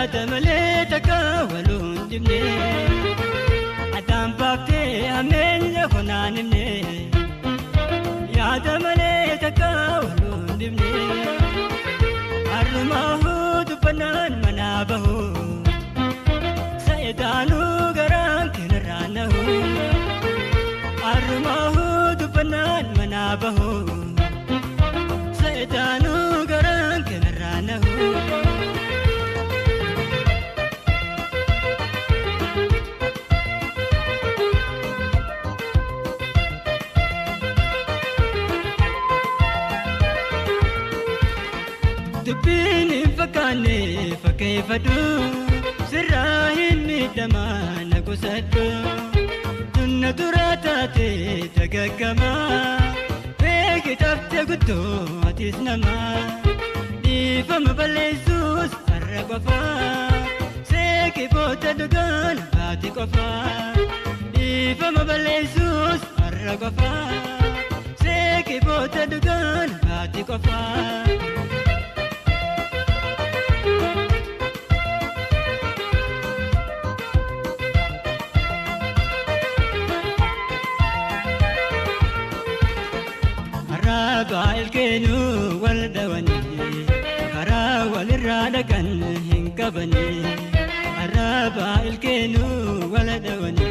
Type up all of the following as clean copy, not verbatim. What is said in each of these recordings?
yaada malee takka waluun dhibne addaan baaftee hammeenya konaan himne yaada malee takka waluun dhibne har'umaahuu dubbannaan manaa bahu sa'eetaanuu garaan keenarraa nahu har'umaahuu dubbannaan manaa bahu sa'eetaanuu garaan keenarraa nahu. Dubbini fakkaanne fakkeeffadhu sirraa hin miidhamaa na qusadhu tunna turaa taate dagaggamaa beeki taftee guddoo atis namaa dhiifama balleessuus har'a qofaa seeki booda dhugaan baati qofaa dhiifama balleessuus har'a qofaa seeki booda dhugaan baati qofaa. Baal keenu wal dhawani karaa walirraa dhaqan hin qabani baal keenu wal dhawani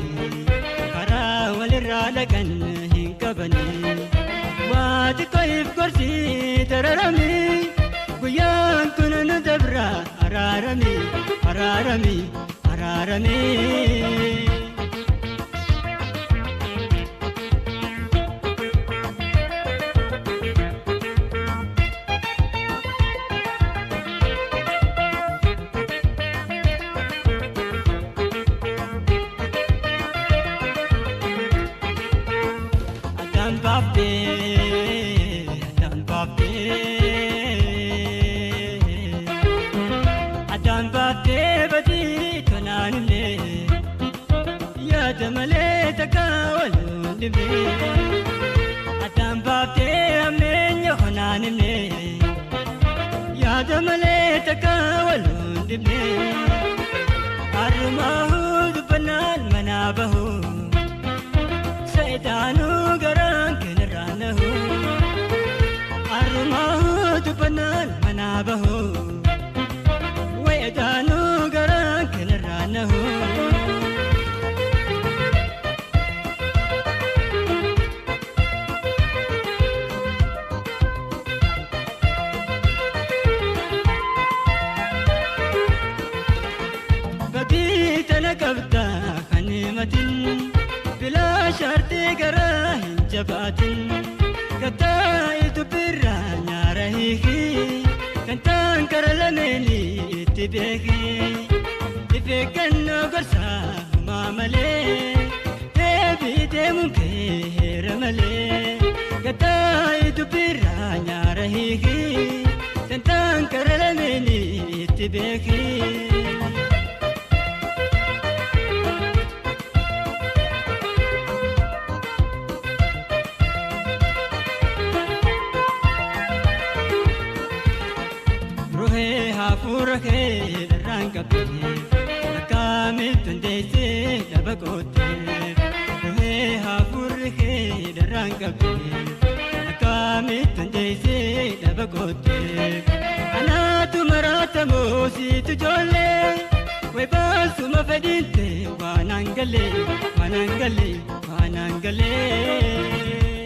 karaa walirraa dhaqan hin qabani waati qoyif gorsii tararami guyyaan kun nu dabra araarami araarami araarami. Addaan baaftee badii tonaan himne yaada malee takka waluun dhibne addaan baaftee hammeenya konaan himne yaada malee takka waluun dhibne har'umaahuu dubbannaan manaa bahu sa'eetaanuu garaan keenarraa nahu har'umaahuu dubbannaan manaa bahu wayitaanuu garaan keenarraa nahu. Badii tana qabda kan himatin bilaa shaartii garaa hin jabaatin kattaa'itu birraa nyaara hiiki kan taan kara lameeni itti beeki ifeeggannoo gorsaa humaa malee deebii deemuun kee heera malee kattaa'itu birraa nyaara hiiki kan taan kara lameeni itti beeki. Hafuura kee darraan qabdee akkamitti hundeessee dhaba qoottee ruhee hafuurri kee darraan qabdee akkamitti hundeessee dhaba qoottee anaatu maraata moosiitu ijoollee way baasuma fedhiinte waan hangalee waan hangalee waan hangalee.